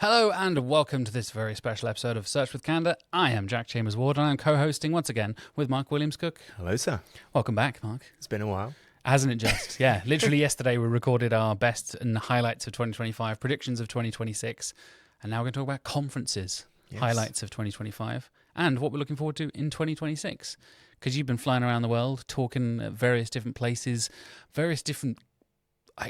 Hello and welcome to this very special episode of Search With Candour. I am Jack Chambers Ward and I'm co-hosting once again with Mark Williams-Cook. Hello, sir. Welcome back, Mark. It's been a while. Hasn't it just? Yeah, literally yesterday we recorded our best and highlights of 2025, predictions of 2026, and now we're going to talk about conferences, highlights of 2025, and what we're looking forward to in 2026. Because you've been flying around the world, talking at various different places, various different,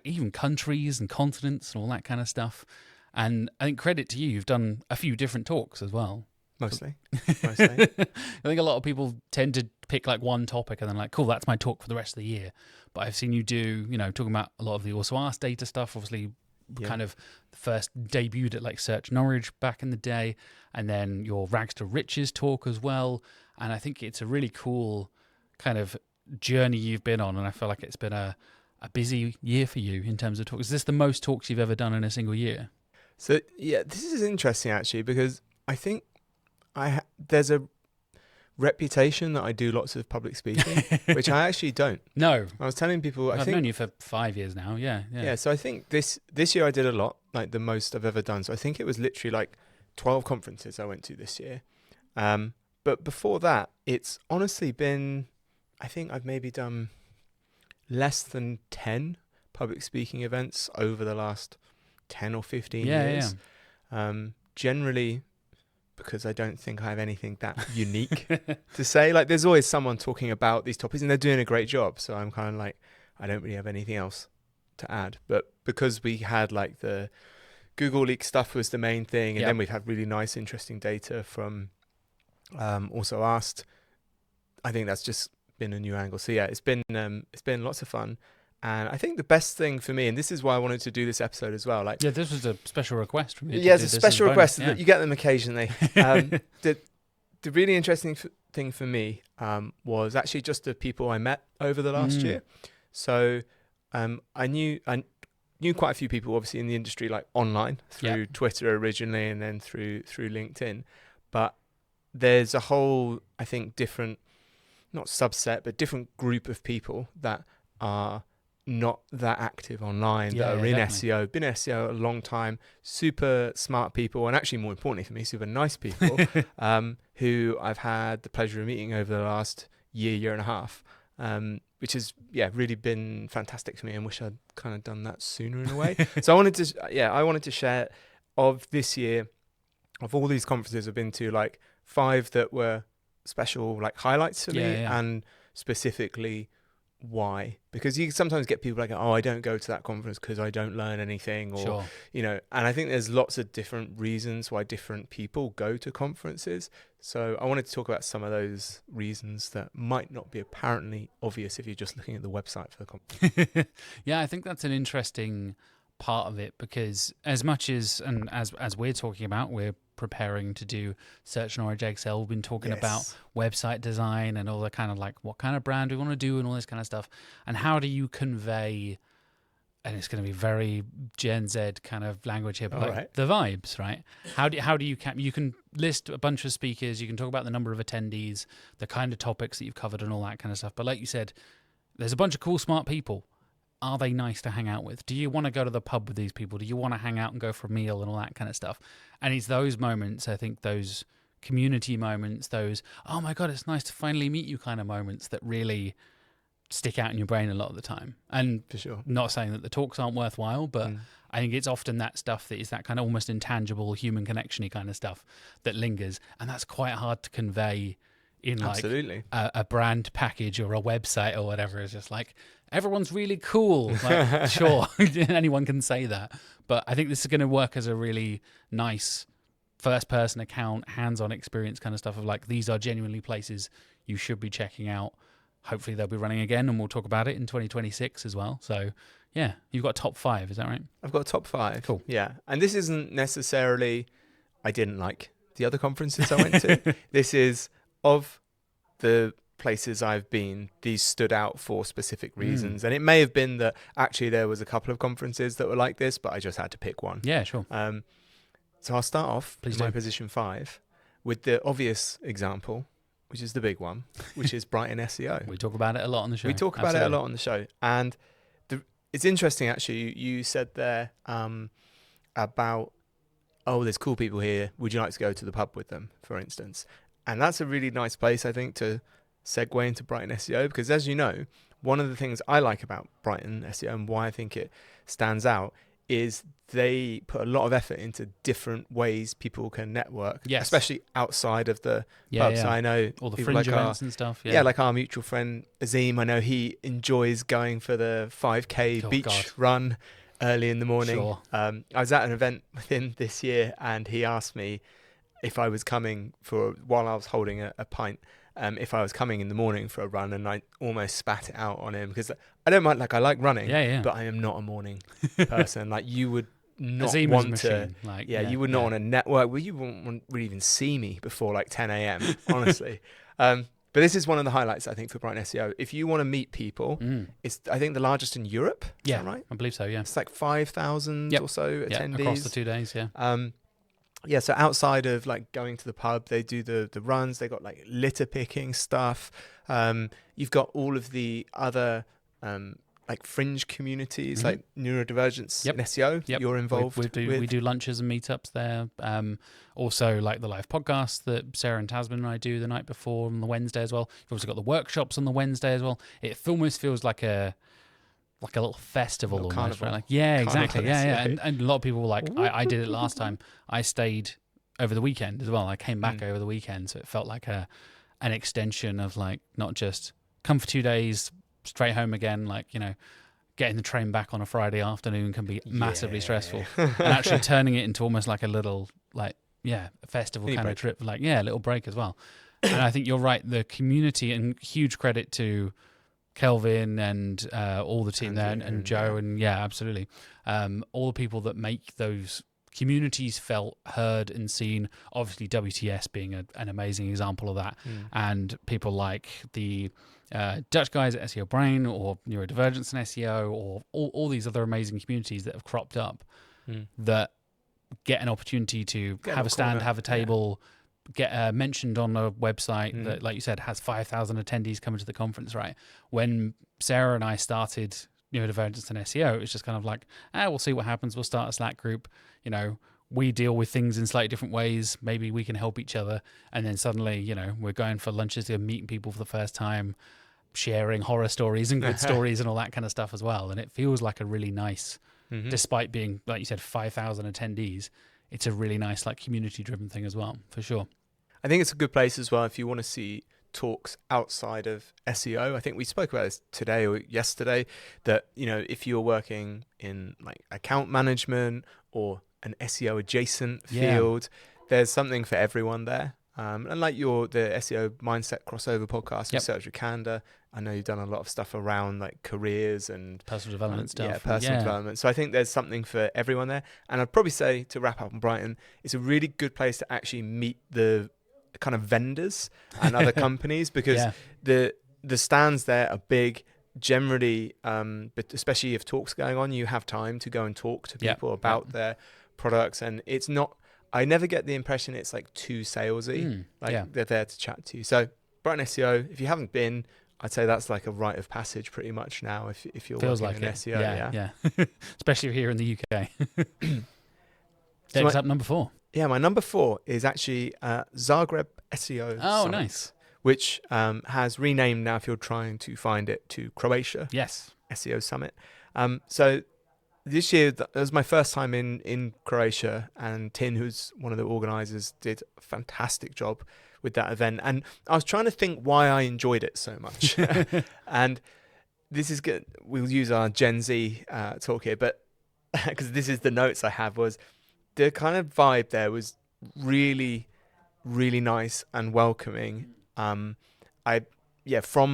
even countries and continents and all that kind of stuff. And I think credit to you, you've done a few different talks as well. Mostly. I think a lot of people tend to pick like one topic and then like, cool, that's my talk for the rest of the year. But I've seen you do, talking about a lot of the Also Ask data stuff, obviously kind of first debuted at like SearchNorwich back in the day, and then your Rags to Riches talk as well. And I think it's a really cool kind of journey you've been on. And I feel like it's been a busy year for you in terms of talks. Is this the most talks you've ever done in a single year? So, yeah, this is interesting actually, because I think there's a reputation that I do lots of public speaking, which I actually don't. No. I was telling people, I've known you for 5 years now. Yeah. So I think this year I did a lot, like the most I've ever done. So I think it was literally like 12 conferences I went to this year. But before that, it's honestly been, I think I've maybe done less than 10 public speaking events over the last 10 or 15 years. Generally, because I don't think I have anything that unique to say. Like, there's always someone talking about these topics and they're doing a great job. So I'm kind of like, I don't really have anything else to add. But because we had like the Google leak stuff was the main thing, and then we've had really nice, interesting data from Also Asked. I think that's just been a new angle. So yeah, it's been lots of fun. And I think the best thing for me, and this is why I wanted to do this episode as well. Like, this was a special request from you. Yeah, it's a special request. That you get them occasionally. The really interesting thing for me was actually just the people I met over the last year. So I knew quite a few people, obviously, in the industry, like online through Twitter originally, and then through LinkedIn. But there's a whole, I think, different, not subset, but different group of people that are not that active online, that are in SEO, been in SEO a long time, super smart people, and actually more importantly for me, super nice people, who I've had the pleasure of meeting over the last year and a half, which has really been fantastic for me, and wish I'd kind of done that sooner in a way. So I wanted to share of this year, of all these conferences I've been to, like 5 that were special, like highlights for me, and specifically why. Because you sometimes get people like, I don't go to that conference because I don't learn anything, or and I think there's lots of different reasons why different people go to conferences. So I wanted to talk about some of those reasons that might not be apparently obvious if you're just looking at the website for the conference. I think that's an interesting part of it, because as much as, and as we're talking about, we're preparing to do SearchNorwich XL. We've been talking about website design and all the kind of like what kind of brand we want to do and all this kind of stuff. And how do you convey, and it's going to be very Gen Z kind of language here, but the vibes, right? How do you you can list a bunch of speakers, you can talk about the number of attendees, the kind of topics that you've covered and all that kind of stuff. But like you said, there's a bunch of cool, smart people. Are they nice to hang out with? Do you want to go to the pub with these people? Do you want to hang out and go for a meal and all that kind of stuff? And it's those moments, I think, those community moments, those, oh my God, it's nice to finally meet you kind of moments that really stick out in your brain a lot of the time. And for sure, not saying that the talks aren't worthwhile, but I think it's often that stuff that is that kind of almost intangible human connection-y kind of stuff that lingers. And that's quite hard to convey in like a brand package or a website or whatever. It's just like, everyone's really cool. Like, sure, anyone can say that. But I think this is going to work as a really nice first-person account, hands-on experience kind of stuff of like, these are genuinely places you should be checking out. Hopefully they'll be running again, and we'll talk about it in 2026 as well. So yeah, you've got a top 5, is that right? I've got a top 5. Cool. Yeah. And this isn't necessarily, I didn't like the other conferences I went to. This is, of the places I've been, these stood out for specific reasons. And it may have been that actually there was a couple of conferences that were like this, but I just had to pick one. Yeah, sure. So I'll start off with my position 5 with the obvious example, which is the big one, which is Brighton SEO. We talk about it a lot on the show. We talk about it a lot on the show. And it's interesting, actually, you said there about oh, there's cool people here. Would you like to go to the pub with them, for instance? And that's a really nice place, I think, to segue into Brighton SEO, because as you know, one of the things I like about Brighton SEO and why I think it stands out is they put a lot of effort into different ways people can network, especially outside of the pub. So I know all the fringe events and stuff. Yeah, like our mutual friend Azim, I know he enjoys going for the 5K beach run early in the morning. Sure. I was at an event with him this year, and he asked me if I was coming while I was holding a pint, if I was coming in the morning for a run, and I almost spat it out on him because I don't mind, like I like running, but I am not a morning person. Like you would not want to, you would not want to network. Well, you wouldn't really even see me before like 10 a.m. honestly. But this is one of the highlights, I think, for Brighton SEO. If you want to meet people, it's, I think, the largest in Europe. Is that right? I believe so, yeah. It's like 5,000 or so attendees. Across the 2 days, so outside of like going to the pub, they do the runs. They got like litter picking stuff. You've got all of the other like fringe communities, like neurodivergence in SEO. You're involved with. We do lunches and meetups there. Also, like the live podcast that Sarah and Tasman and I do the night before on the Wednesday as well. You've also got the workshops on the Wednesday as well. It almost feels like a little festival, almost, carnival. Right? Like, exactly. And a lot of people were like, I did it last time. I stayed over the weekend as well. I came back over the weekend, so it felt like an extension of like not just come for 2 days, straight home again. Like, you know, getting the train back on a Friday afternoon can be massively stressful, and actually turning it into almost like a little festival kind of trip, like a little break as well. And I think you're right. The community, and huge credit to Kelvin and all the team there, and Joe, and absolutely, all the people that make those communities felt heard and seen. Obviously, WTS being an amazing example of that, and people like the Dutch guys at SEO Brein or Neurodivergence and SEO, or all these other amazing communities that have cropped up that get an opportunity to have a stand, have a table. Get mentioned on a website that, like you said, has 5,000 attendees coming to the conference, right? When Sarah and I started Neurodivergence and SEO, it was just kind of like, we'll see what happens. We'll start a Slack group. You know, we deal with things in slightly different ways. Maybe we can help each other. And then suddenly, we're going for lunches, meeting people for the first time, sharing horror stories and good stories and all that kind of stuff as well. And it feels like a really nice, despite being, like you said, 5,000 attendees, it's a really nice, like, community-driven thing as well, for sure. I think it's a good place as well if you want to see talks outside of SEO. I think we spoke about this today or yesterday, that, if you're working in like account management or an SEO adjacent field, there's something for everyone there. And like the SEO Mindset Crossover podcast, with Search With Candour, I know you've done a lot of stuff around like careers and personal development stuff. Yeah, personal development. So I think there's something for everyone there. And I'd probably say, to wrap up on Brighton, it's a really good place to actually meet the kind of vendors and other companies, because the stands there are big. Generally, but especially if talks going on, you have time to go and talk to people about their products, and it's not. I never get the impression it's like too salesy. They're there to chat to you. So Brighton SEO, if you haven't been, I'd say that's like a rite of passage pretty much now. If you're feels working like in SEO, especially here in the UK. Next up, number 4. Yeah, my number 4 is actually Zagreb SEO Summit, nice. Which has renamed now, if you're trying to find it, to Croatia SEO Summit. So this year, that was my first time in Croatia, and Tin, who's one of the organisers, did a fantastic job with that event. And I was trying to think why I enjoyed it so much. And this is good. We'll use our Gen Z talk here, but because this is the notes I have, was the kind of vibe there was really, really nice and welcoming. From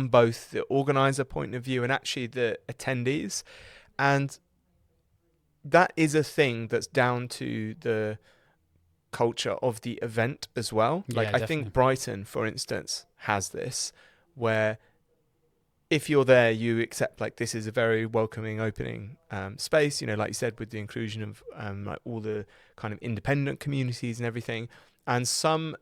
both the organizer point of view and actually the attendees. And that is a thing that's down to the culture of the event as well. I think Brighton, for instance, has this, where if you're there, you accept like this is a very welcoming, opening space, like you said, with the inclusion of like all the kind of independent communities and everything. And some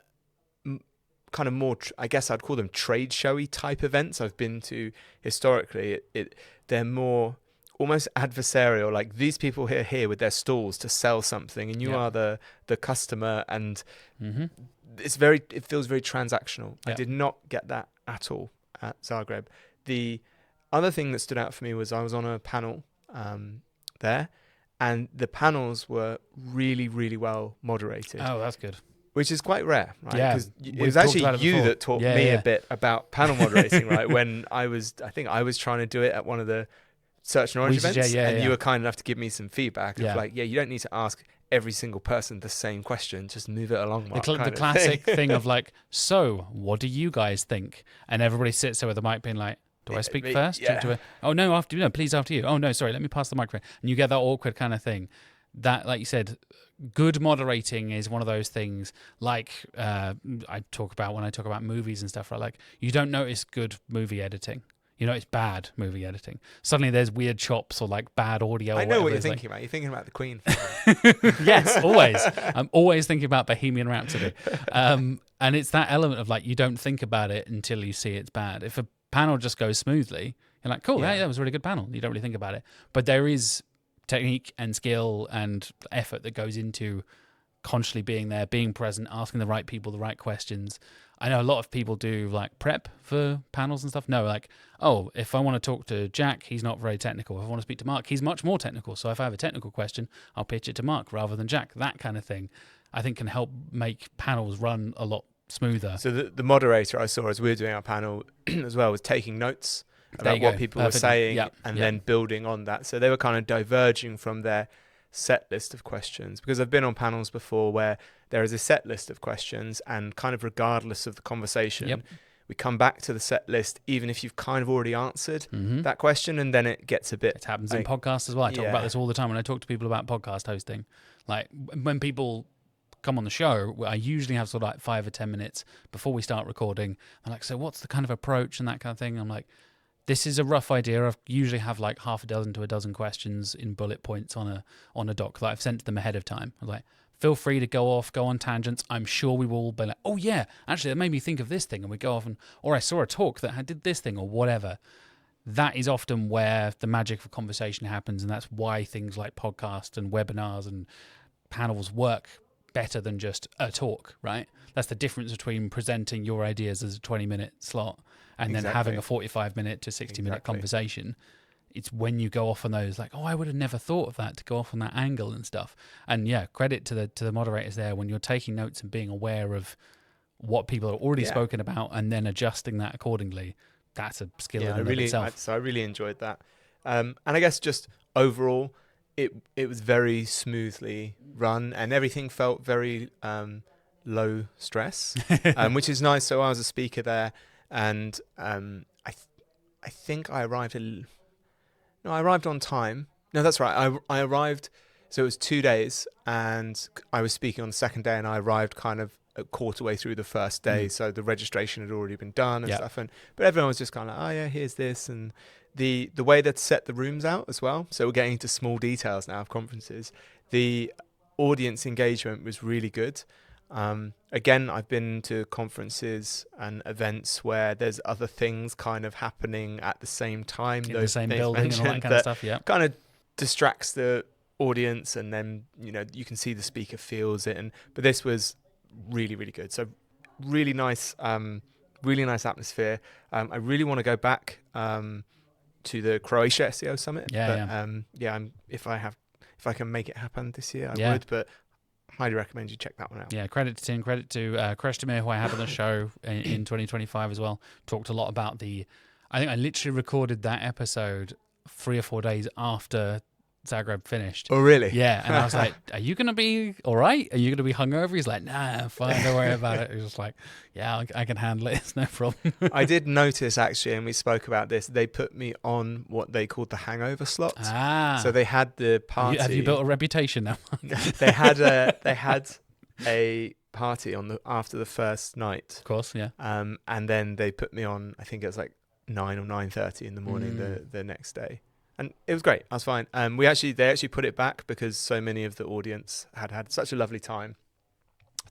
kind of more, I guess I'd call them trade showy type events I've been to historically, they're more almost adversarial, like these people here with their stalls to sell something, and you are the customer, and it feels very transactional. I did not get that at all at Zagreb. The other thing that stood out for me was I was on a panel there, and the panels were really, really well moderated. Oh, that's good. Which is quite rare, right? Yeah, Because it was actually you that taught me a bit about panel moderating, right? When I think I was trying to do it at one of the SearchNorwich events, and you were kind enough to give me some feedback of like, you don't need to ask every single person the same question, just move it along. The classic thing of like, so what do you guys think? And everybody sits there with the mic being like, do I speak first? Yeah. Oh no, please after you. Oh no, sorry, let me pass the microphone. And you get that awkward kind of thing. That, like you said, good moderating is one of those things, like I talk about when I talk about movies and stuff, right? Like, you don't notice good movie editing. You know, it's bad movie editing. Suddenly there's weird chops or like bad audio. I know what you're thinking about. You're thinking about the Queen. Yes, always. I'm always thinking about Bohemian Rhapsody. And it's that element of like, you don't think about it until you see it's bad. If a panel just goes smoothly, you're like, cool, that was a really good panel. You don't really think about it. But there is technique and skill and effort that goes into constantly being there, being present, asking the right people the right questions. I know a lot of people do like prep for panels and stuff. No, like, oh, if I want to talk to Jack, he's not very technical. If I want to speak to Mark, he's much more technical. So if I have a technical question, I'll pitch it to Mark rather than Jack. That kind of thing, I think, can help make panels run a lot smoother. So the moderator I saw as we were doing our panel as well was taking notes about what people were saying and then building on that. So they were kind of diverging from their set list of questions, because I've been on panels before where there is a set list of questions, and kind of regardless of the conversation, we come back to the set list even if you've kind of already answered that question, and then it gets a bit... It happens in podcasts as well. I talk about this all the time when I talk to people about podcast hosting. Like, when people come on the show, I usually have sort of like 5 or 10 minutes before we start recording. I'm like, so what's the kind of approach and that kind of thing? I'm like, this is a rough idea. I usually have like half a dozen to a dozen questions in bullet points on a doc that I've sent to them ahead of time. I was like, feel free to go on tangents. I'm sure we will be like, oh yeah, actually that made me think of this thing, and we go off or I saw a talk that did this thing or whatever. That is often where the magic of conversation happens, and that's why things like podcasts and webinars and panels work better than just a talk, right? That's the difference between presenting your ideas as a 20-minute slot and then having a 45-minute to 60-minute conversation. It's when you go off on those, like, oh, I would have never thought of that, to go off on that angle and stuff. And yeah, credit to the moderators there when you're taking notes and being aware of what people have already spoken about and then adjusting that accordingly. That's a skill in and of itself. So I really enjoyed that. And I guess just overall, it was very smoothly run, and everything felt very low stress, which is nice. So I was a speaker there, and I think I arrived I arrived on time. No, that's right. I arrived, so it was 2 days, and I was speaking on the second day, and I arrived kind of a quarter way through the first day, so the registration had already been done and stuff. But everyone was just kind of like, oh yeah, here's this, and the way they'd set the rooms out as well. So we're getting into small details now of conferences. The audience engagement was really good. Again, I've been to conferences and events where there's other things kind of happening at the same time. In the same building and all that kind of stuff, kind of distracts the audience, and then, you can see the speaker feels it. But this was really, really good. So really nice atmosphere. I really want to go back to the Croatia SEO Summit. If I can make it happen this year, I would, but highly recommend you check that one out. Yeah, credit to Tim, credit to Kreshtamir, who I had on the show in 2025 as well. Talked a lot about I think I literally recorded that episode 3 or 4 days after Zagreb finished. Oh, really? Yeah, and I was like, are you going to be all right? Are you going to be hungover? He's like, nah, fine, don't worry about it. He was just like, yeah, I can handle it. It's no problem. I did notice, actually, and we spoke about this, they put me on what they called the hangover slot. So they had the party. Have you built a reputation now? They had a party after the first night. Of course, yeah. And then they put me on, I think it was like 9 or 9:30 in the morning the next day. And it was great. I was fine. They actually put it back because so many of the audience had such a lovely time.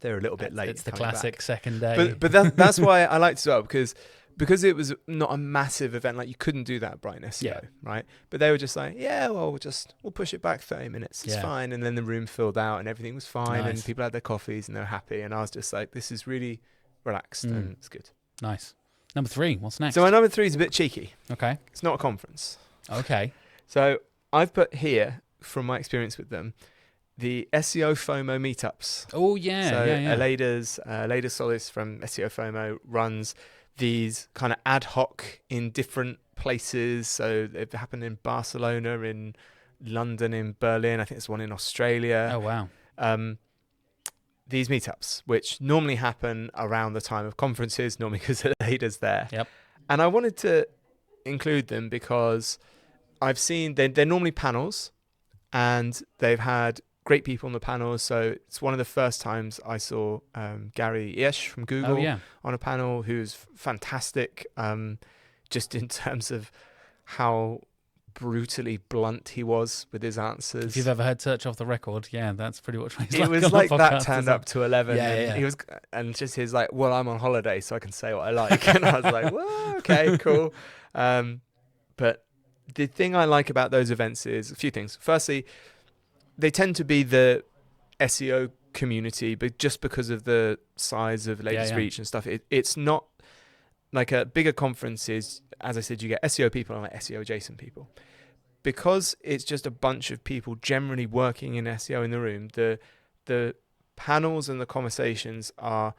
They were a little bit late. It's the classic second day. But that's why I liked it as well, because because it was not a massive event, like you couldn't do that at Brighton SEO, right? But they were just like, yeah, well, we'll push it back 30 minutes. It's fine. And then the room filled out and everything was fine. And people had their coffees and they were happy. And I was just like, this is really relaxed and it's good. Nice. Number 3, what's next? So my number 3 is a bit cheeky. Okay. It's not a conference. Okay. So I've put here, from my experience with them, the SEO FOMO Meetups. Oh, yeah. So yeah. Aleda Solis from SEO FOMO runs these kind of ad hoc in different places. So they've happened in Barcelona, in London, in Berlin. I think there's one in Australia. Oh, wow. These meetups, which normally happen around the time of conferences, normally because Aleda's there. Yep. And I wanted to include them because I've seen they're normally panels and they've had great people on the panels. So it's one of the first times I saw Gary Esch from Google on a panel, who's fantastic, just in terms of how brutally blunt he was with his answers. If you've ever heard Search Off the Record, that's pretty much what he's it like. It was like podcast, that turned up to 11. Yeah. He was, and just his like, well, I'm on holiday, so I can say what I like. And I was like, well, okay, cool. But the thing I like about those events is a few things. Firstly, they tend to be the SEO community, but just because of the size of latest reach and stuff, it's not like a bigger conferences. As I said, you get SEO people and like SEO adjacent people. Because it's just a bunch of people generally working in SEO in the room, the panels and the conversations are,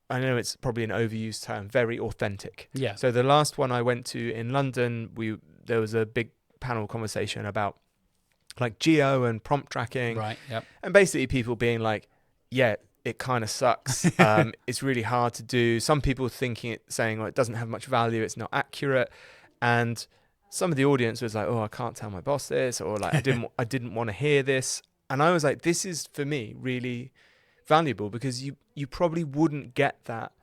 I know it's probably an overused term, very authentic. Yeah. So the last one I went to in London, there was a big panel conversation about like geo and prompt tracking. Right. Yep. And basically people being like, yeah, it kind of sucks. It's really hard to do. Some people saying, well, it doesn't have much value. It's not accurate. And some of the audience was like, oh, I can't tell my boss this, or like, I didn't want to hear this. And I was like, this is for me really valuable, because you probably wouldn't get that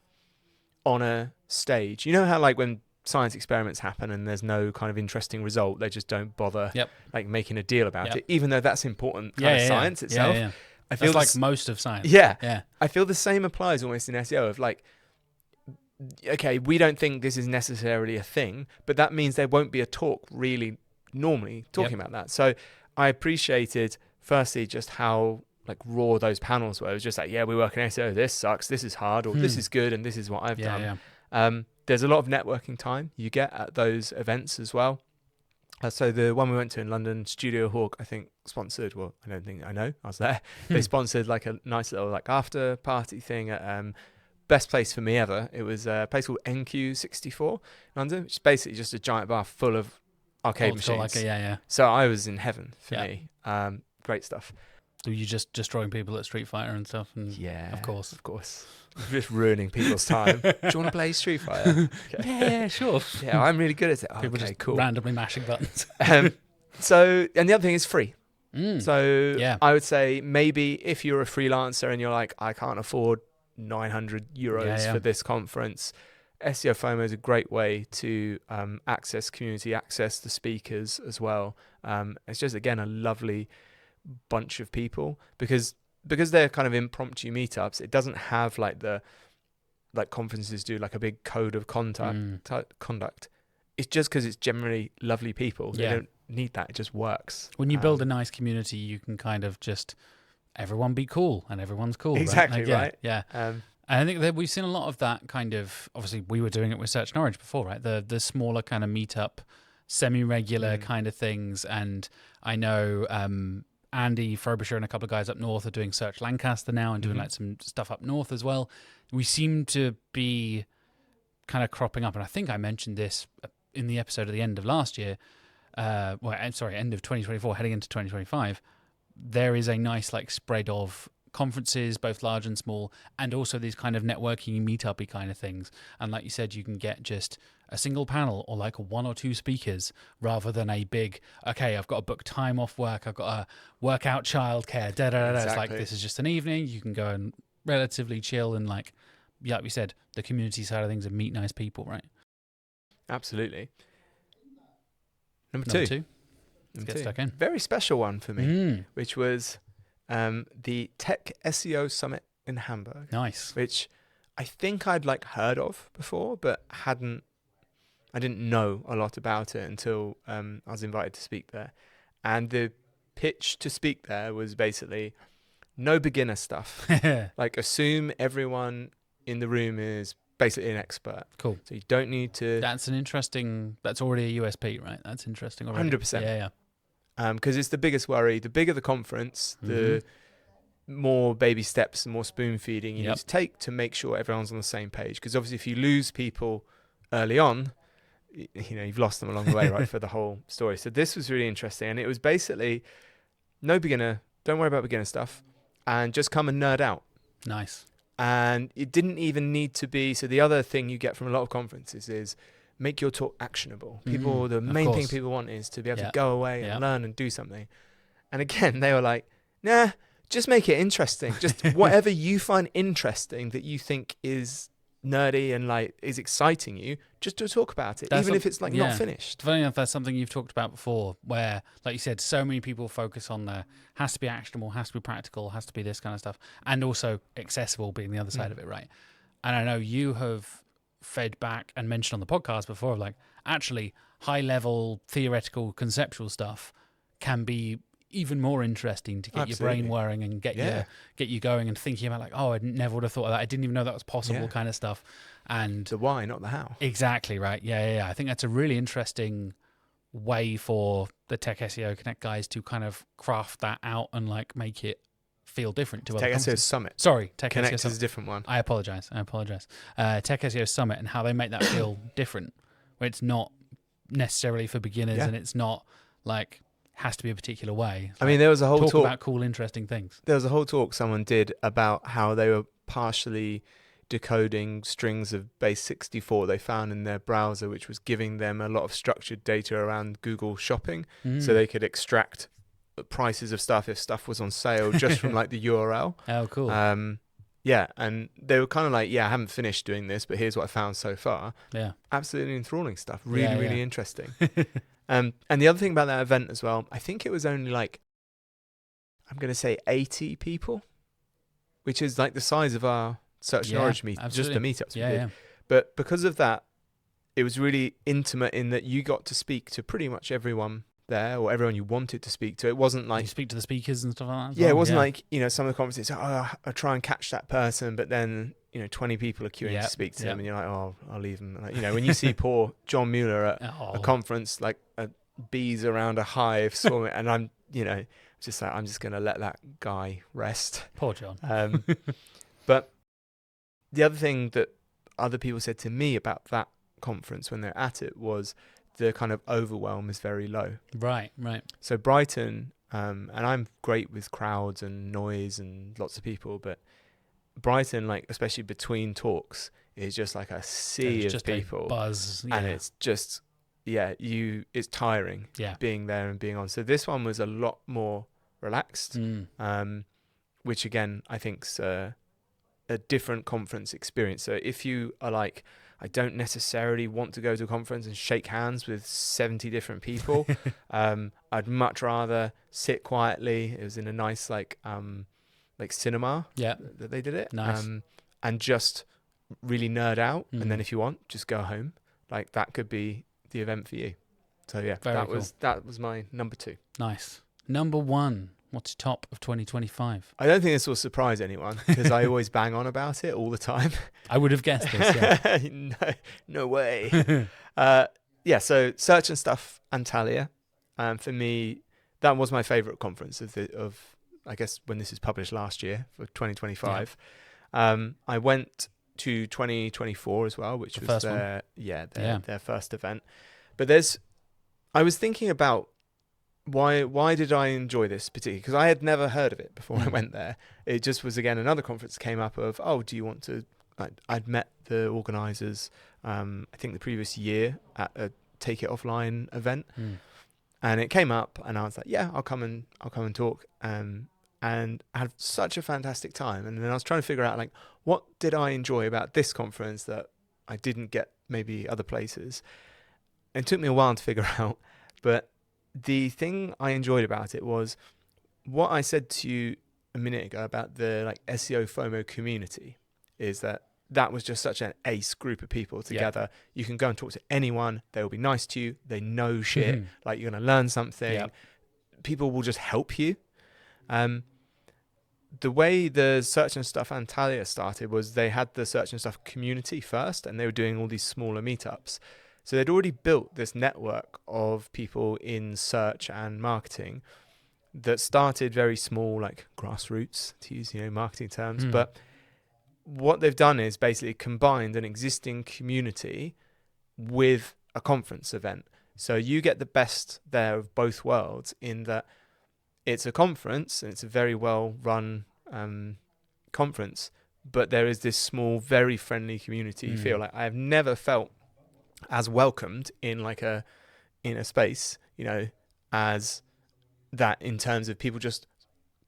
on a stage. You know how like when science experiments happen and there's no kind of interesting result, they just don't bother like making a deal about it, even though that's important kind of science itself. Yeah. I feel that's like most of science. Yeah. I feel the same applies almost in SEO of like, okay, we don't think this is necessarily a thing, but that means there won't be a talk really normally talking about that. So I appreciated firstly just how like raw those panels were. It was just like, yeah, we work in SEO, this sucks, this is hard, or this is good, and this is what I've done. There's a lot of networking time you get at those events as well. So the one we went to in London, Studio Hawk, I think sponsored, well, I don't think I know, I was there. They sponsored like a nice little like after party thing at best place for me ever. It was a place called NQ64 in London, which is basically just a giant bar full of arcade machines. So I was in heaven for me. Great stuff. Were you just destroying people at Street Fighter and stuff? And of course. Just ruining people's time. Do you want to play Street Fighter? Okay. Yeah, sure. Yeah, I'm really good at it. People just randomly mashing buttons. So, and the other thing is free. So yeah. I would say maybe if you're a freelancer and you're like, I can't afford 900 euros for this conference, SEO FOMO is a great way to access community, access the speakers as well. It's just, again, a lovely bunch of people because they're kind of impromptu meetups. It doesn't have like conferences do like a big code of conduct. It's just because it's generally lovely people. They don't need that. It just works. When you build a nice community, you can kind of just everyone be cool and everyone's cool. Exactly, right? Like, yeah. And I think that we've seen a lot of that kind of, obviously we were doing it with Search Norwich before, right? The smaller kind of meetup, semi-regular kind of things. And I know Andy Frobisher and a couple of guys up north are doing Search Lancaster now and doing like some stuff up north as well. We seem to be kind of cropping up. And I think I mentioned this in the episode at the end of last year. End of 2024, heading into 2025. There is a nice like spread of conferences, both large and small, and also these kind of networking meetup-y kind of things. And like you said, you can get just a single panel or like one or two speakers rather than a big, okay, I've got to book time off work, I've got to work out childcare, Exactly. It's like, this is just an evening, you can go and relatively chill and like we said, the community side of things and meet nice people, right? Absolutely. Number two. Let's get stuck in. Very special one for me, which was the Tech SEO Summit in Hamburg. Nice. Which I think I'd like heard of before, but I didn't know a lot about it until I was invited to speak there. And the pitch to speak there was basically no beginner stuff. Like, assume everyone in the room is basically an expert. Cool. So you don't need to. That's already a USP, right? That's interesting already. 100%. Yeah. Because it's the biggest worry. The bigger the conference, the more baby steps and more spoon feeding you need to take to make sure everyone's on the same page. Because obviously, if you lose people early on, you've lost them along the way, right, for the whole story. So this was really interesting, and it was basically no beginner. Don't worry about beginner stuff, and just come and nerd out. Nice. And it didn't even need to be. So the other thing you get from a lot of conferences is make your talk actionable. The main thing people want is to be able to go away and learn and do something. And again, they were like, nah, just make it interesting. Just whatever you find interesting that you think is nerdy and like is exciting you, just to talk about it, even if it's like not finished. Funny enough, that's something you've talked about before, where, like you said, so many people focus on has to be actionable, has to be practical, has to be this kind of stuff, and also accessible being the other side of it, right? And I know you have fed back and mentioned on the podcast before, like, actually high level theoretical conceptual stuff can be even more interesting to get your brain whirring and get you going and thinking about, like, oh, I never would have thought of that. I didn't even know that was possible, kind of stuff. And the why, not the how. Exactly right. Yeah. I think that's a really interesting way for the Tech SEO Connect guys to kind of craft that out and like make it feel different to Tech SEO Summit. Sorry, Tech Connect SEO Summit is a different one. I apologize. Tech SEO Summit, and how they make that feel different, where it's not necessarily for beginners and it's not like has to be a particular way. I mean, there was a whole talk about cool, interesting things. There was a whole talk someone did about how they were partially decoding strings of base 64 they found in their browser, which was giving them a lot of structured data around Google Shopping, so they could extract the prices of stuff if stuff was on sale just from like the URL. Oh, cool. And they were kind of like, I haven't finished doing this, but here's what I found so far. Yeah. Absolutely enthralling stuff. Really interesting. And the other thing about that event as well, I think it was only like, I'm going to say 80 people, which is like the size of our Search Norwich meetup, just the meetups we did. But because of that, it was really intimate in that you got to speak to pretty much everyone there, or everyone you wanted to speak to. It wasn't like... You speak to the speakers and stuff like that? It wasn't like, some of the conferences, I'll try and catch that person, but then, 20 people are queuing to speak to them, and you're like, oh, I'll leave them. Like, when you see poor John Mueller at a conference, like bees around a hive swarming, and I'm, just like, I'm just going to let that guy rest. Poor John. But the other thing that other people said to me about that conference when they're at it was the kind of overwhelm is very low. Right. So Brighton, and I'm great with crowds and noise and lots of people, but Brighton, like especially between talks, is just like a sea of people, buzz, and it's just it's tiring being there and being on. So this one was a lot more relaxed, which again I think's a different conference experience. So if you are like, I don't necessarily want to go to a conference and shake hands with 70 different people. I'd much rather sit quietly. It was in a nice like cinema that they did it. Nice. And just really nerd out. And then if you want, just go home. Like that could be the event for you. So that was my number 2. Nice. Number 1. What's top of 2025? I don't think this will surprise anyone because I always bang on about it all the time. I would have guessed this. No way. So Search and Stuff Antalya. For me, that was my favourite conference of I guess when this is published last year for 2025. I went to 2024 as well, which was their first event. But I was thinking about why did I enjoy this particularly? Because I had never heard of it before I went there. It just was, again, another conference came up of, do you want to... I'd met the organisers, I think the previous year at a Take It Offline event. And it came up and I was like, I'll come and talk. And I had such a fantastic time. And then I was trying to figure out, like, what did I enjoy about this conference that I didn't get maybe other places? And it took me a while to figure out, but the thing I enjoyed about it was what I said to you a minute ago about the like SEO FOMO community, is that that was just such an ace group of people together. You can go and talk to anyone. They will be nice to you. They know shit. Like, you're going to learn something. People will just help you. The way the Search and Stuff Antalya started was they had the Search and Stuff community first, and they were doing all these smaller meetups. So they'd already built this network of people in search and marketing that started very small, like grassroots, to use, marketing terms. But what they've done is basically combined an existing community with a conference event. So you get the best there of both worlds, in that it's a conference and it's a very well run conference, but there is this small, very friendly community feel. Like, I have never felt as welcomed in a space, as that, in terms of people just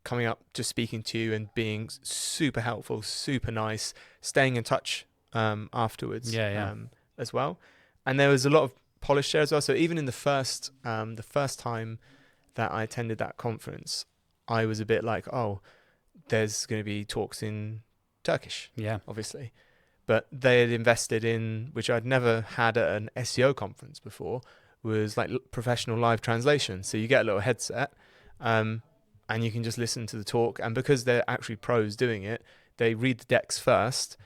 coming up, just speaking to you and being super helpful, super nice, staying in touch afterwards as well. And there was a lot of polish there as well. So even in the first time that I attended that conference, I was a bit like, oh, there's going to be talks in Turkish, obviously. But they had invested in, which I'd never had at an SEO conference before, was like professional live translation. So you get a little headset and you can just listen to the talk. And because they're actually pros doing it, they read the decks first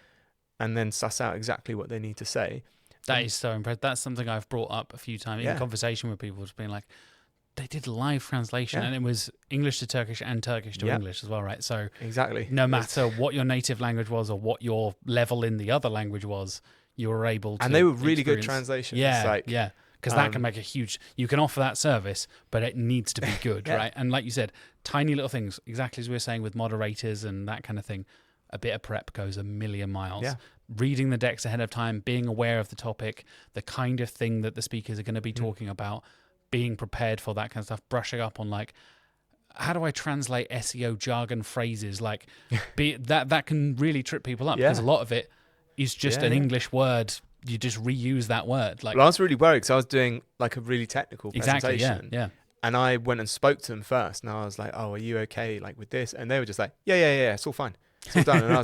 and then suss out exactly what they need to say. That is so impressive. That's something I've brought up a few times in conversation with people, just being like, they did live translation and it was English to Turkish and Turkish to English as well, right? So exactly, no matter what your native language was or what your level in the other language was, you were able to. And they were really good translations. Because that can make a huge. You can offer that service, but it needs to be good, right? And like you said, tiny little things, exactly as we were saying with moderators and that kind of thing. A bit of prep goes a million miles. Reading the decks ahead of time, being aware of the topic, the kind of thing that the speakers are going to be talking about, being prepared for that kind of stuff, brushing up on like, how do I translate SEO jargon phrases? Like, that can really trip people up because a lot of it is just an English word. You just reuse that word. Like, well, I was really worried because I was doing like a really technical presentation. Exactly, yeah. And I went and spoke to them first, and I was like, "Oh, are you okay? Like with this?" And they were just like, "Yeah, it's all fine, it's all done." And I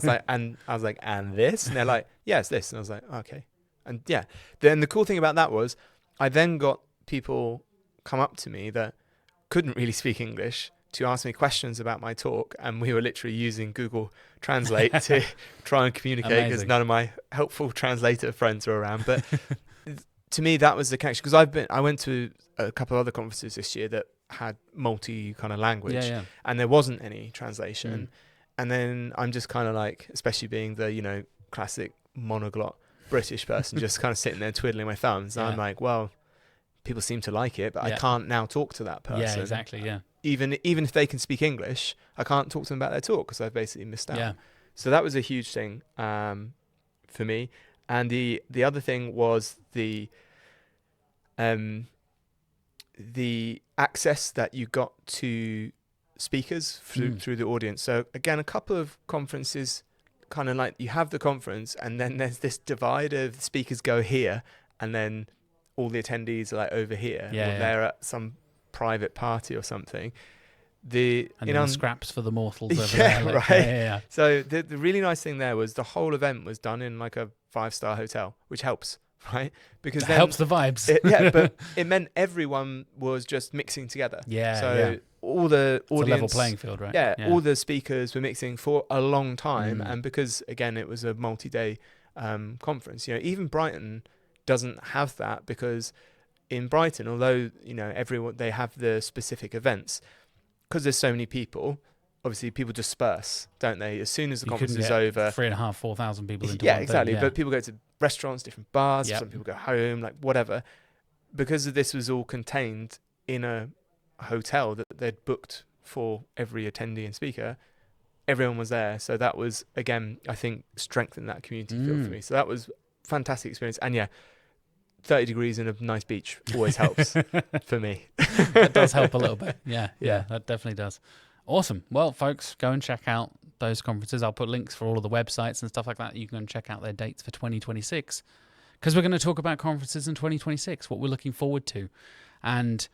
was like, "And this?" And they're like, "Yeah, it's this." And I was like, "Okay." And then the cool thing about that was, I then got people come up to me that couldn't really speak English to ask me questions about my talk, and we were literally using Google Translate to try and communicate because none of my helpful translator friends were around. But to me, that was the connection, because I went to a couple of other conferences this year that had multi kind of language, and there wasn't any translation. And then I'm just kind of like, especially being the classic monoglot British person, just kind of sitting there twiddling my thumbs. And I'm like, well, people seem to like it, but I can't now talk to that person. Yeah, exactly. Yeah. Even if they can speak English, I can't talk to them about their talk because I've basically missed out. Yeah. So that was a huge thing for me. And the other thing was the access that you got to speakers through the audience. So again, a couple of conferences, kind of like you have the conference and then there's this divide of speakers go here and then all the attendees are like over here. They're at some private party or something. And scraps for the mortals over there. Like, right. So the really nice thing there was the whole event was done in like a 5-star hotel, which helps, right? Because that helps the vibes. But it meant everyone was just mixing together. All the audience, it's a level playing field, right? All the speakers were mixing for a long time, and because again it was a multi-day conference, even Brighton doesn't have that, because in Brighton, although everyone, they have the specific events, because there's so many people, obviously people disperse, don't they? As soon as the conference is over, 3,500-4,000 people into one exactly. thing, But people go to restaurants, different bars, some people go home, like whatever. Because of this was all contained in a hotel that they'd booked for every attendee and speaker, everyone was there. So that was, again, I think, strengthened that community feel for me. So that was fantastic experience. And 30 degrees in a nice beach always helps for me. That does help a little bit. Yeah, that definitely does. Awesome. Well, folks, go and check out those conferences. I'll put links for all of the websites and stuff like that. You can check out their dates for 2026, because we're going to talk about conferences in 2026, what we're looking forward to. And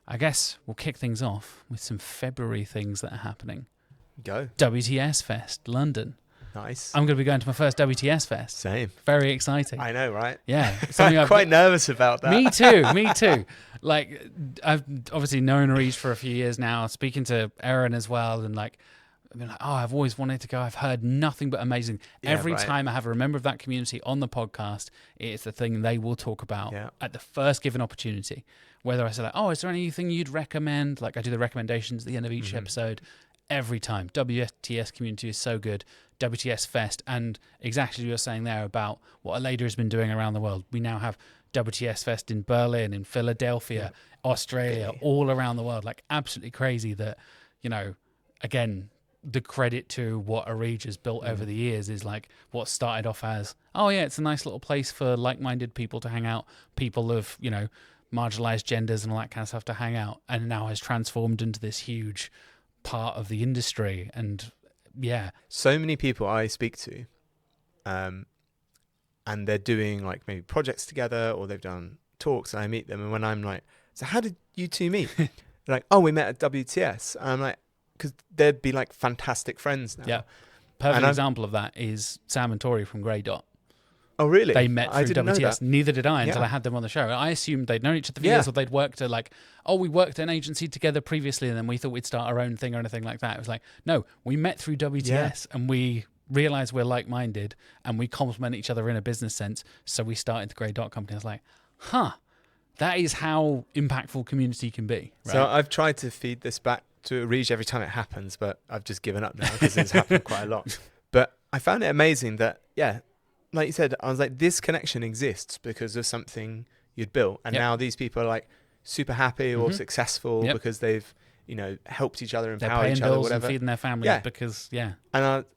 I guess we'll kick things off with some February things that are happening. Go. WTSFest London. Nice. I'm going to be going to my first WTSFest. Same. Very exciting. I know, right? Yeah. I'm quite nervous about that. Me too. Like, I've obviously known Reach for a few years now, speaking to Erin as well, and like, I've been like, oh, I've always wanted to go. I've heard nothing but amazing. Yeah, Every right. time I have a member of that community on the podcast, it's the thing they will talk about at the first given opportunity. Whether I say like, oh, is there anything you'd recommend? Like, I do the recommendations at the end of each episode. Every time. WTS community is so good. WTSFest, and exactly what you're saying there about what a lady has been doing around the world. We now have WTSFest in Berlin, in Philadelphia, Australia, all around the world. Like, absolutely crazy that, you know, again, the credit to what Arij has built over the years is like what started off as, oh yeah, it's a nice little place for like-minded people to hang out, people of, you know, marginalized genders and all that kind of stuff to hang out, and now has transformed into this huge part of the industry. And so many people I speak to, and they're doing like maybe projects together, or they've done talks, and I meet them, and when I'm like, so how did you two meet? They're like, oh, we met at WTS. And I'm like, because they'd be like fantastic friends now. Yeah. Perfect example of that is Sam and Tori from Grey Dot. Oh, really? They met through WTS. Neither did I until I had them on the show. I assumed they'd known each other for years, or they'd worked at like, oh, we worked at an agency together previously, and then we thought we'd start our own thing or anything like that. It was like, no, we met through WTS and we realized we're like-minded and we complement each other in a business sense. So we started the Grey Dot company. I was like, that is how impactful community can be. Right? So I've tried to feed this back to Arij every time it happens, but I've just given up now because it's happened quite a lot. But I found it amazing that, like you said, I was like, this connection exists because of something you'd built. And now these people are like super happy or successful because they've, you know, helped each other, empowered each other, whatever. And feeding their families because, And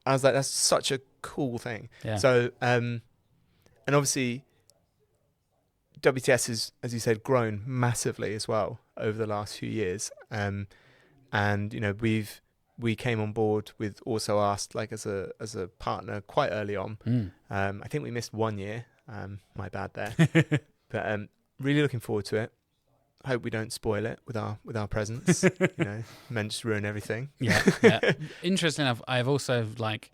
I was like, that's such a cool thing. Yeah. So, and obviously WTS is, as you said, grown massively as well over the last few years. And, you know, we came on board with Also Asked like as a partner quite early on. I think we missed 1 year. My bad there. But really looking forward to it. Hope we don't spoil it with our presence. You know, men just ruin everything. Yeah. Interesting enough, I've also like,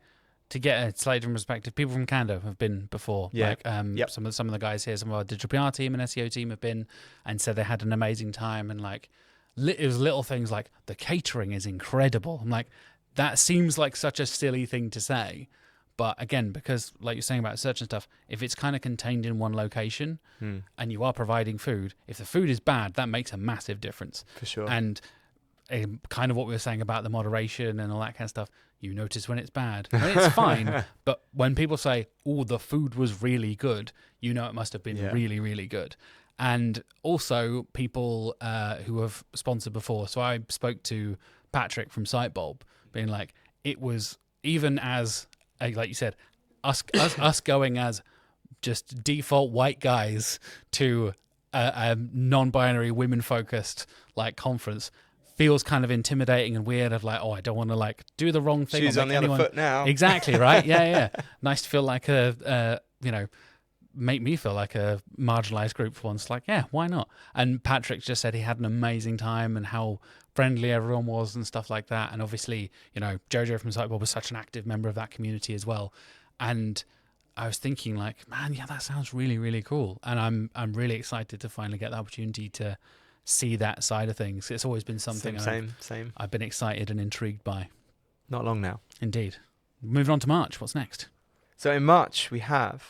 to get a slightly different perspective, people from Candour have been before. Yeah. Like some of the guys here, some of our digital PR team and SEO team have been and said they had an amazing time, and like it was little things like the catering is incredible. I'm like, that seems like such a silly thing to say. But again, because like you're saying about search and stuff, if it's kind of contained in one location and you are providing food, if the food is bad, that makes a massive difference. For sure. And kind of what we were saying about the moderation and all that kind of stuff, you notice when it's bad. When it's fine, but when people say, oh, the food was really good, you know it must have been really, really good. And also people who have sponsored before. So I spoke to Patrick from Sightbulb, being like, it was even as, like you said, us going as just default white guys to a non-binary women-focused like conference feels kind of intimidating and weird. Of like, oh, I don't want to like do the wrong thing. Shoes on the other foot now. Exactly right. Yeah. Nice to feel like make me feel like a marginalized group for once. Like, yeah, why not? And Patrick just said he had an amazing time and how friendly everyone was and stuff like that. And obviously, you know, Jojo from Sightbulb was such an active member of that community as well. And I was thinking like, man, yeah, that sounds really, really cool. And I'm really excited to finally get the opportunity to see that side of things. It's always been something same. I've been excited and intrigued by. Not long now. Indeed. Moving on to March. What's next? So in March, we have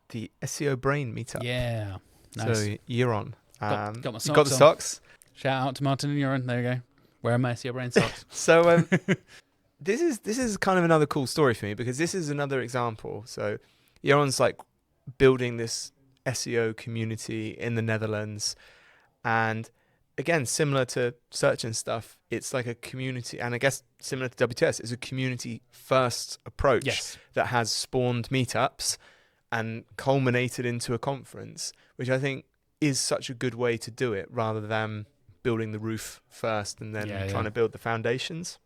the SEO Brein Meetup. Yeah. Nice. So you're on. Got my socks. You got the socks. Shout out to Martin and Euron. There you go. Wearing my SEO Brein socks. So this is kind of another cool story for me because this is another example. So Euron's like building this SEO community in the Netherlands, and again, similar to search and stuff, it's like a community, and I guess similar to WTS, it's a community first approach that has spawned meetups and culminated into a conference, which I think is such a good way to do it rather than building the roof first and then trying to build the foundations.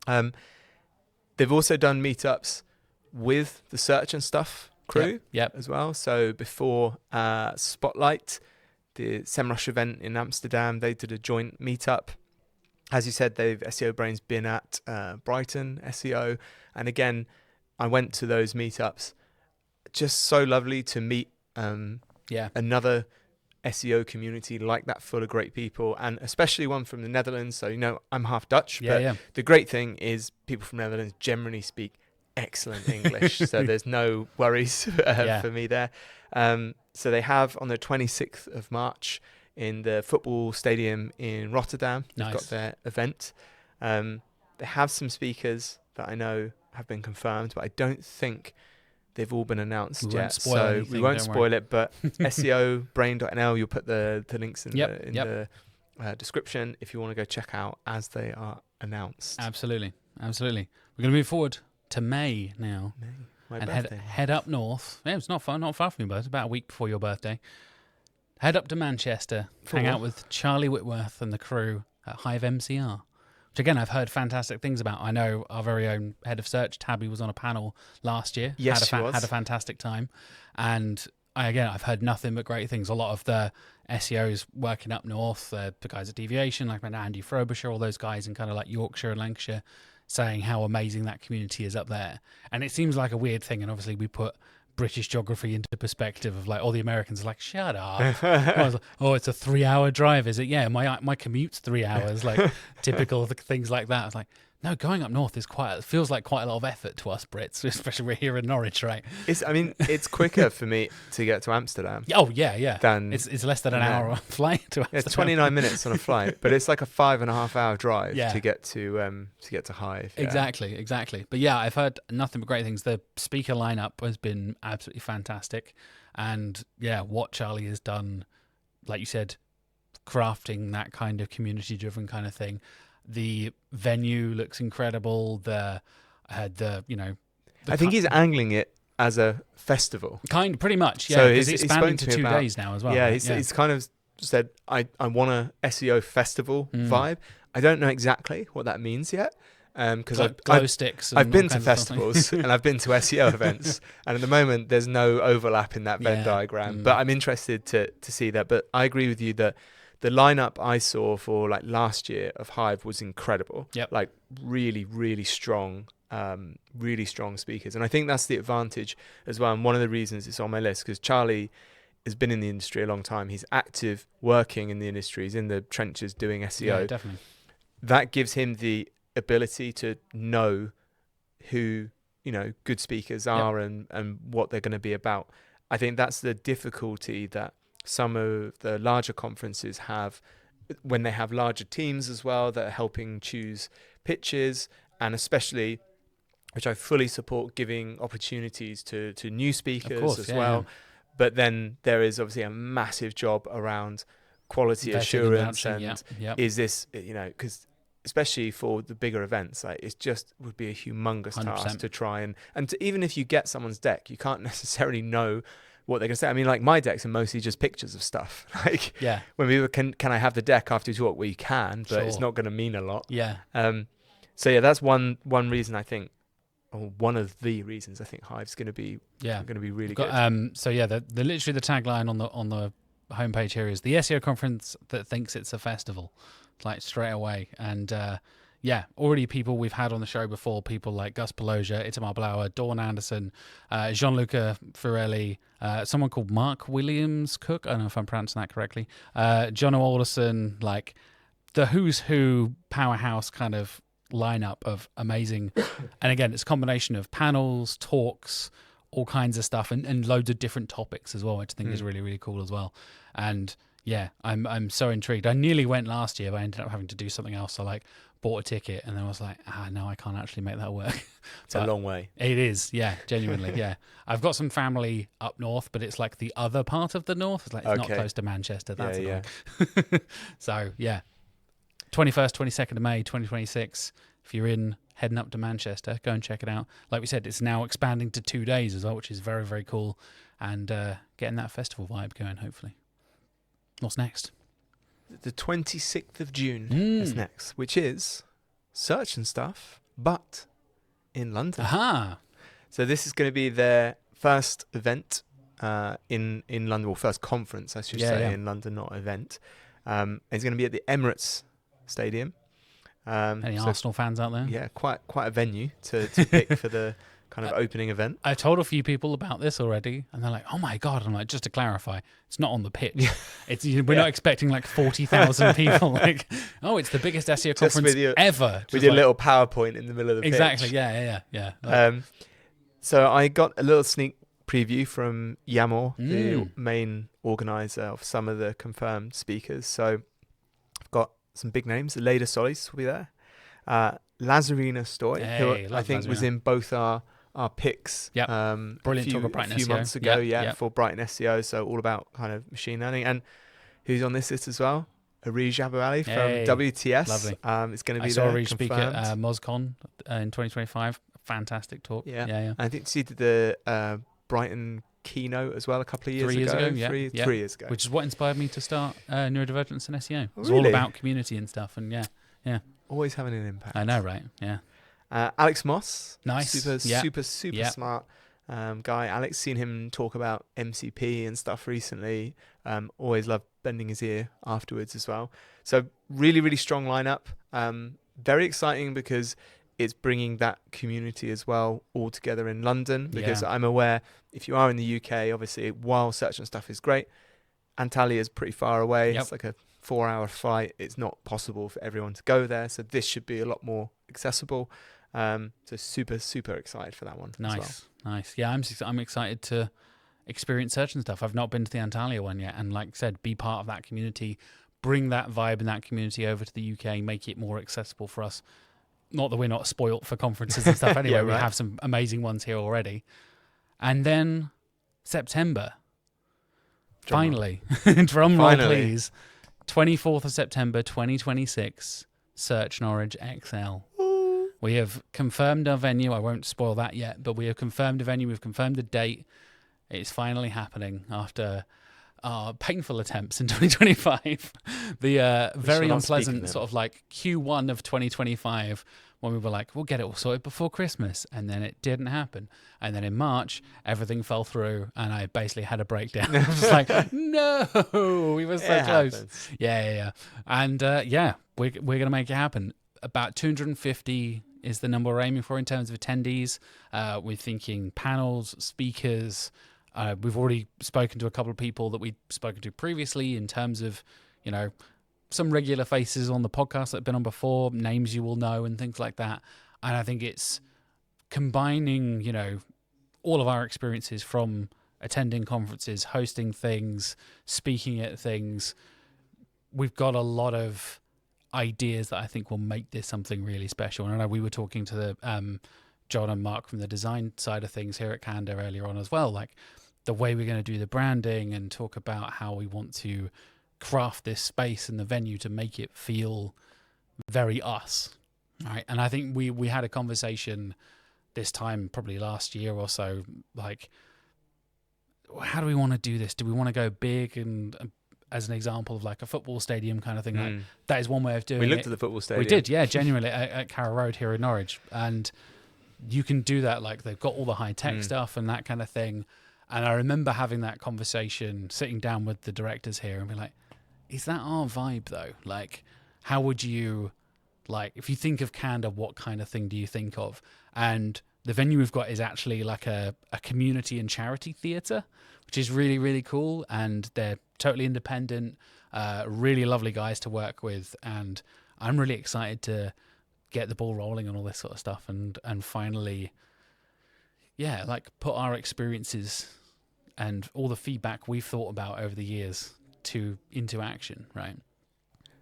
They've also done meetups with the search and stuff crew as well. So before Spotlight, the SEMrush event in Amsterdam, they did a joint meetup. As you said, SEO Brein's been at Brighton SEO. And again, I went to those meetups. Just so lovely to meet another SEO community like that, full of great people, and especially one from the Netherlands. So, I'm half Dutch, but the great thing is people from the Netherlands generally speak excellent English. So there's no worries for me there. So they have on the 26th of March in the football stadium in Rotterdam, they've got their event. They have some speakers that I know have been confirmed, but I don't think they've all been announced yet. So we won't spoil it, but SEO Brein.nl, you'll put the links in the description if you want to go check out as they are announced. Absolutely. We're going to move forward to May now. My and birthday. head up north. Yeah, it's not far from you, but it's about a week before your birthday. Head up to Manchester, hang out with Charlie Whitworth and the crew at Hive MCR, which again I've heard fantastic things about. I know our very own head of search, Tabby, was on a panel last year. Yes, she was. Had a fantastic time, and I've heard nothing but great things. A lot of the SEOs working up north, the guys at Deviation, like Andy Frobisher, all those guys in kind of like Yorkshire and Lancashire, saying how amazing that community is up there. And it seems like a weird thing, and obviously we put British geography into perspective of like all the Americans are like, shut up. I was like, oh, it's a 3-hour drive, is it? Yeah, my commute's 3 hours, like typical things like that. I was like, no, going up north feels like quite a lot of effort to us Brits, especially we're here in Norwich, right? It's quicker for me to get to Amsterdam. Oh yeah. Than it's less than an hour flight to Amsterdam. It's 29 minutes on a flight, but it's like a 5.5-hour drive to get to Hive. Yeah. Exactly. But yeah, I've heard nothing but great things. The speaker lineup has been absolutely fantastic, and yeah, what Charlie has done, like you said, crafting that kind of community-driven kind of thing. The venue looks incredible. I think he's angling it as a festival. Pretty much, yeah. So it's expanding to 2 days now as well. Yeah, right? he's kind of said, I want a SEO festival vibe. I don't know exactly what that means yet. Because I've been to festivals and I've been to SEO events, and at the moment there's no overlap in that Venn diagram. But I'm interested to see that. But I agree with you that the lineup I saw for like last year of Hive was incredible. Yep. Like really, really strong speakers. And I think that's the advantage as well. And one of the reasons it's on my list, because Charlie has been in the industry a long time. He's active, working in the industry. He's in the trenches doing SEO. Yeah, definitely. That gives him the ability to know who, good speakers are and what they're going to be about. I think that's the difficulty that some of the larger conferences have when they have larger teams as well that are helping choose pitches, and especially, which I fully support, giving opportunities to new speakers as well. Yeah. But then there is obviously a massive job around quality assurance and is this, because especially for the bigger events, like it just would be a humongous 100%. Task to try and even if you get someone's deck, you can't necessarily know what they're going to say. I mean, like my decks are mostly just pictures of stuff. Like when we were, can I have the deck after you talk? Well, you can, but it's not going to mean a lot. Yeah. So yeah, that's one reason I think, or one of the reasons I think Hive's going to be really good. So yeah, the literally the tagline on the homepage here is the SEO conference that thinks it's a festival, like straight away. And already people we've had on the show before, people like Gus Pelosia, Itamar Blauer, Dawn Anderson, Gianluca Firelli, someone called Mark Williams Cook, I don't know if I'm pronouncing that correctly, Jono Alderson, like the who's who powerhouse kind of lineup of amazing. And again, it's a combination of panels, talks, all kinds of stuff, and loads of different topics as well, which I think is really, really cool as well. And yeah, I'm so intrigued. I nearly went last year, but I ended up having to do something else. So like bought a ticket and then I was like, no, I can't actually make that work. It's a long way. It is, yeah, genuinely, yeah. I've got some family up north, but it's like the other part of the north. It's like it's not close to Manchester. That's So yeah, 21st, 22nd of May, 2026. If you're heading up to Manchester, go and check it out. Like we said, it's now expanding to 2 days as well, which is very, very cool. And getting that festival vibe going, hopefully. What's next? The 26th of June is next, which is Search and Stuff, but in London. Aha! So this is going to be their first event in London, or first conference, I should say, in London, not event. It's going to be at the Emirates Stadium. Any Arsenal fans out there? Yeah, quite a venue to pick for the kind of opening event. I told a few people about this already, and they're like, "Oh my god!" I'm like, "Just to clarify, it's not on the pitch. We're not expecting like 40,000 people. Like, oh, it's the biggest SEO conference ever with your little PowerPoint in the middle of the pitch." Exactly. Yeah. Like, so I got a little sneak preview from Yamor, the main organizer of some of the confirmed speakers. So I've got some big names. Leda Solis will be there. Lazarina Stoy, who I think was in both our picks brilliant talk about Brighton a few SEO. months ago, for Brighton SEO, so all about kind of machine learning. And who's on this list as well? Arij Abu Ali from WTS. Lovely. It's going to be I saw there, Arij speak at MozCon in 2025. Fantastic talk. Yeah. I think she did the Brighton keynote as well a couple of years ago. 3 years ago. Which is what inspired me to start Neurodivergence in SEO. It's all about community and stuff, and yeah. Always having an impact. I know, right? Yeah. Alex Moss. Nice. Super smart guy. Alex, seen him talk about MCP and stuff recently. Always loved bending his ear afterwards as well. So really, really strong lineup. Very exciting because it's bringing that community as well all together in London, because I'm aware if you are in the UK, obviously, while search and stuff is great, Antalya is pretty far away. It's like a 4-hour flight. It's not possible for everyone to go there. So this should be a lot more accessible. So super excited for that one. Nice. Yeah, I'm excited to experience search and stuff. I've not been to the Antalya one yet. And like I said, be part of that community, bring that vibe and that community over to the UK, make it more accessible for us. Not that we're not spoilt for conferences and stuff anyway. We have some amazing ones here already. And then September. Finally. Drum roll, please. 24th of September, 2026, SearchNorwich XL. We have confirmed our venue. I won't spoil that yet, but we have confirmed a venue. We've confirmed the date. It's finally happening after our painful attempts in 2025. The very unpleasant sort of like Q1 of 2025 when we were like, we'll get it all sorted before Christmas. And then it didn't happen. And then in March, everything fell through and I basically had a breakdown. I was like, no, we were so close. Happens. Yeah. And we're going to make it happen. About 250 is the number we're aiming for in terms of attendees. We're thinking panels, speakers. We've already spoken to a couple of people that we'd spoken to previously in terms of, some regular faces on the podcast that have been on before, names you will know and things like that. And I think it's combining, all of our experiences from attending conferences, hosting things, speaking at things. We've got a lot of ideas that I think will make this something really special. And I know we were talking to the John and Mark from the design side of things here at Candour earlier on as well, like the way we're going to do the branding and talk about how we want to craft this space and the venue to make it feel very us, right? And I think we had a conversation this time probably last year or so, like, how do we want to do this? Do we want to go big and as an example of like a football stadium kind of thing? Like, that is one way of doing it. We looked at the football stadium. We did, yeah, genuinely at Carrow Road here in Norwich. And you can do that, like they've got all the high-tech stuff and that kind of thing. And I remember having that conversation, sitting down with the directors here and being like, is that our vibe though? Like, how would you, like, if you think of Candour, what kind of thing do you think of? And the venue we've got is actually like a community and charity theatre, which is really, really cool. And they're totally independent, really lovely guys to work with. And I'm really excited to get the ball rolling on all this sort of stuff and finally, like put our experiences and all the feedback we've thought about over the years into action, right?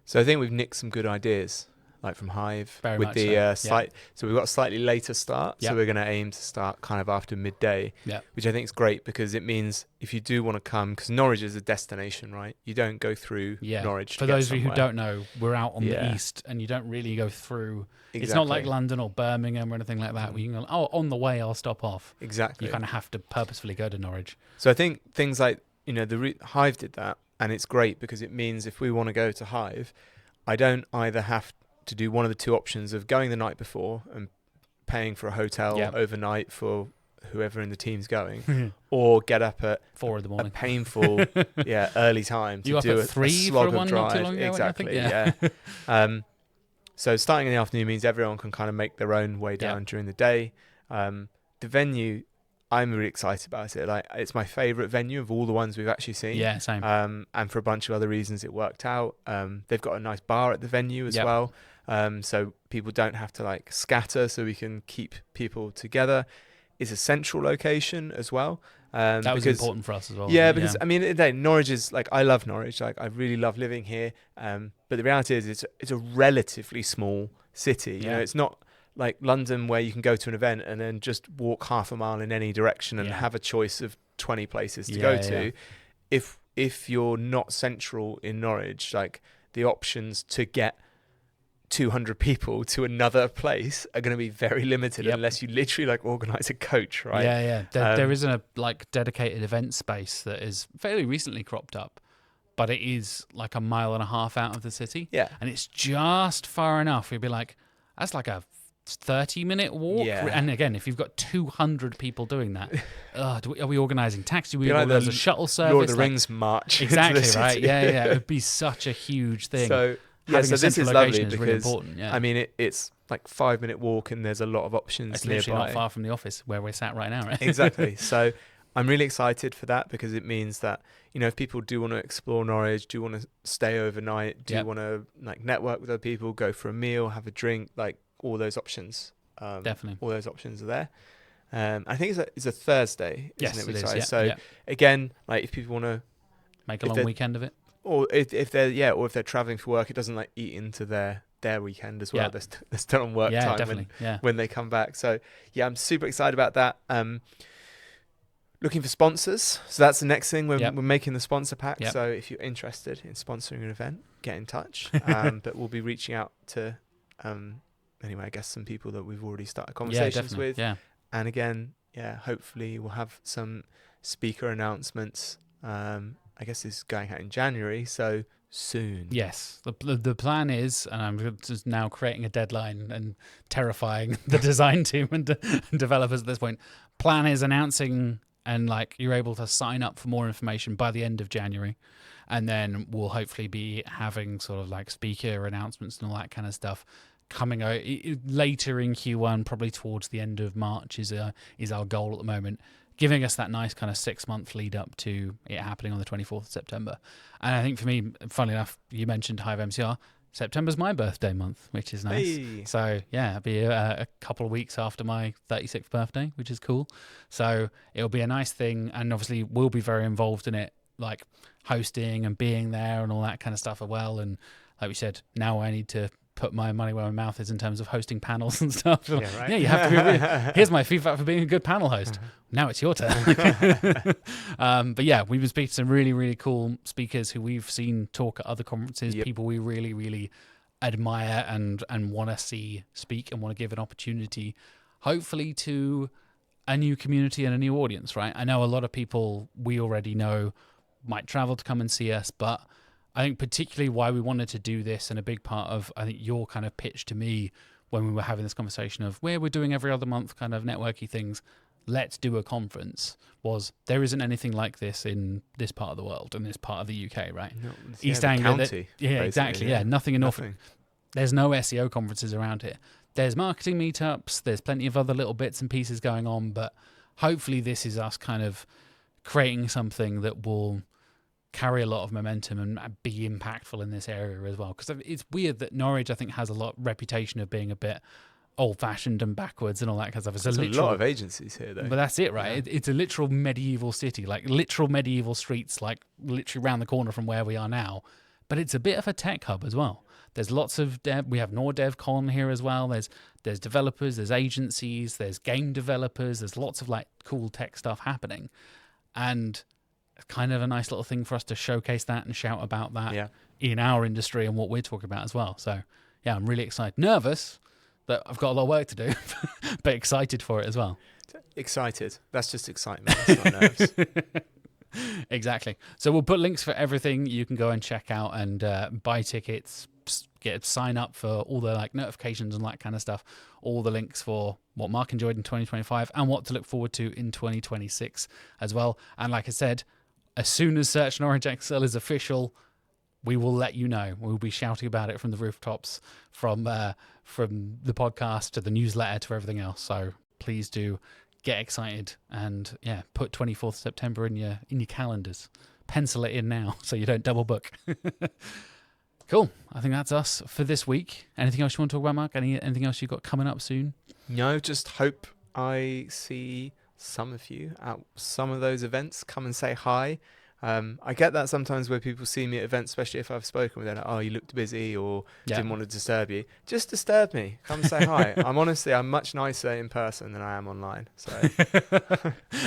So I think we've nicked some good ideas, like from Hive, very with much the so. So we've got a slightly later start. So we're going to aim to start kind of after midday, which I think is great because it means if you do want to come, because Norwich is a destination, right? You don't go through Norwich. For those of you who don't know, we're out on the east, and you don't really go through. Exactly. It's not like London or Birmingham or anything like that, where you can go, on the way I'll stop off. Exactly. You kind of have to purposefully go to Norwich. So I think things like Hive did that. And it's great because it means if we want to go to Hive, I don't either have to do one of the two options of going the night before and paying for a hotel overnight for whoever in the team's going, or get up at 4 in the morning, a painful early time to do a slog of drive. Exactly. So starting in the afternoon means everyone can kind of make their own way down during the day. the venue, I'm really excited about it. Like, it's my favorite venue of all the ones we've actually seen. Yeah, same. And for a bunch of other reasons, it worked out. They've got a nice bar at the venue as well. So people don't have to like scatter, so we can keep people together. It's a central location as well. That was important for us as well. Yeah, because I mean, Norwich is like, I love Norwich. Like, I really love living here. But the reality is, it's a relatively small city. You know, it's not like London where you can go to an event and then just walk half a mile in any direction and have a choice of 20 places to go to. If you're not central in Norwich, like, the options to get 200 people to another place are going to be very limited unless you literally like organize a coach, right? There isn't a like dedicated event space that is fairly recently cropped up, but it is like a mile and a half out of the city, and it's just far enough. You'd be like, that's like a 30-minute walk. And again, if you've got 200 people doing that, are we organizing taxi? We organize a shuttle service, Lord of the Rings march, exactly, right? It would be such a huge thing. So this is lovely because really important, I mean, it's like 5-minute walk and there's a lot of options it's nearby. Literally not far from the office where we're sat right now, right? Exactly. So I'm really excited for that, because it means that, you know, if people do want to explore Norwich, do want to stay overnight, do want to like network with other people, go for a meal, have a drink, like, all those options. Definitely. All those options are there. I think it's a Thursday, isn't it? It is, so again, like, if people want to make a long weekend of it, or if they're traveling for work, it doesn't like eat into their weekend as well. They're still on work time when they come back. So I'm super excited about that. Looking for sponsors, so that's the next thing. We're making the sponsor pack. So if you're interested in sponsoring an event, get in touch. But we'll be reaching out to anyway, I guess some people that we've already started conversations with. And again, hopefully we'll have some speaker announcements. I guess it's going out in January, so soon. Yes, the plan is, and I'm just now creating a deadline and terrifying the design team and developers at this point. Plan is announcing, and like, you're able to sign up for more information by the end of January, and then we'll hopefully be having sort of like speaker announcements and all that kind of stuff coming out later in Q1, probably towards the end of March is our goal at the moment, giving us that nice kind of 6-month lead up to it happening on the 24th of September. And I think for me, funnily enough, you mentioned Hive MCR. September's my birthday month, which is nice. Hey. So it'll be a couple of weeks after my 36th birthday, which is cool. So it'll be a nice thing, and obviously we'll be very involved in it, like hosting and being there and all that kind of stuff as well. And like we said, now I need to put my money where my mouth is in terms of hosting panels and stuff. So, you have to be here's my feedback for being a good panel host. Now it's your turn. But we've been speaking to some really, really cool speakers who we've seen talk at other conferences, people we really, really admire and want to see speak and want to give an opportunity, hopefully, to a new community and a new audience, right? I know a lot of people we already know might travel to come and see us, but I think particularly why we wanted to do this, and a big part of, I think, your kind of pitch to me when we were having this conversation of where we're doing every other month kind of networky things, let's do a conference, was there isn't anything like this in this part of the world, in this part of the UK, right? No, East Anglia. County, Exactly. Yeah, nothing in Norfolk. There's no SEO conferences around here. There's marketing meetups. There's plenty of other little bits and pieces going on, but hopefully this is us kind of creating something that will carry a lot of momentum and be impactful in this area as well. Because it's weird that Norwich, I think, has a reputation of being a bit old-fashioned and backwards and all that kind of stuff. There's a lot of agencies here, though. But that's it, right? It's a literal medieval city, like literal medieval streets, like literally around the corner from where we are now. But it's a bit of a tech hub as well. There's lots of we have NordevCon here as well. There's developers, there's agencies, there's game developers. There's lots of like cool tech stuff happening, and kind of a nice little thing for us to showcase that and shout about that in our industry and what we're talking about as well. So I'm really excited. Nervous that I've got a lot of work to do, but excited for it as well. Excited. That's just excitement. That's not nerves. Exactly. So we'll put links for everything you can go and check out and buy tickets, sign up for all the like notifications and that kind of stuff. All the links for what Mark enjoyed in 2025 and what to look forward to in 2026 as well. And like I said, as soon as SearchNorwich XL is official, we will let you know. We'll be shouting about it from the rooftops, from the podcast to the newsletter to everything else. So please do get excited and put 24th September in your calendars. Pencil it in now so you don't double book. Cool. I think that's us for this week. Anything else you want to talk about, Mark? Anything else you've got coming up soon? No, just hope I see some of you at some of those events. Come and say hi. I get that sometimes where people see me at events, especially if I've spoken with them, like, oh, you looked busy or didn't want to disturb you. Just disturb me. Come say hi. I'm much nicer in person than I am online. So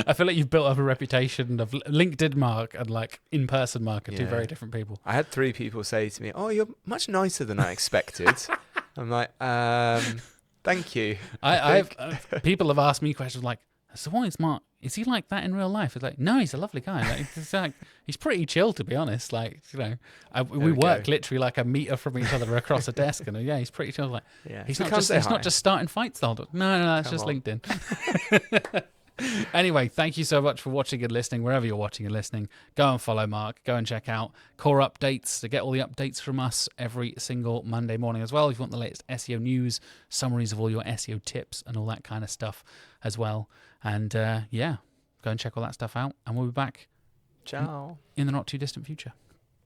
I feel like you've built up a reputation of LinkedIn Mark and like in-person Mark are two very different people. I had 3 people say to me, oh, you're much nicer than I expected. I'm like, thank you. People have asked me questions like, so why is Mark? Is he like that in real life? It's like, no, he's a lovely guy. Like, he's pretty chill, to be honest. Like, we work literally like a meter from each other across a desk, and he's pretty chill. Like, he's not just starting fights the whole time. No, that's just LinkedIn. Anyway, thank you so much for watching and listening. Wherever you're watching and listening, go and follow Mark. Go and check out Core Updates to get all the updates from us every single Monday morning as well. If you want the latest SEO news, summaries of all your SEO tips and all that kind of stuff as well. And go and check all that stuff out. And we'll be back Ciao. in the not too distant future.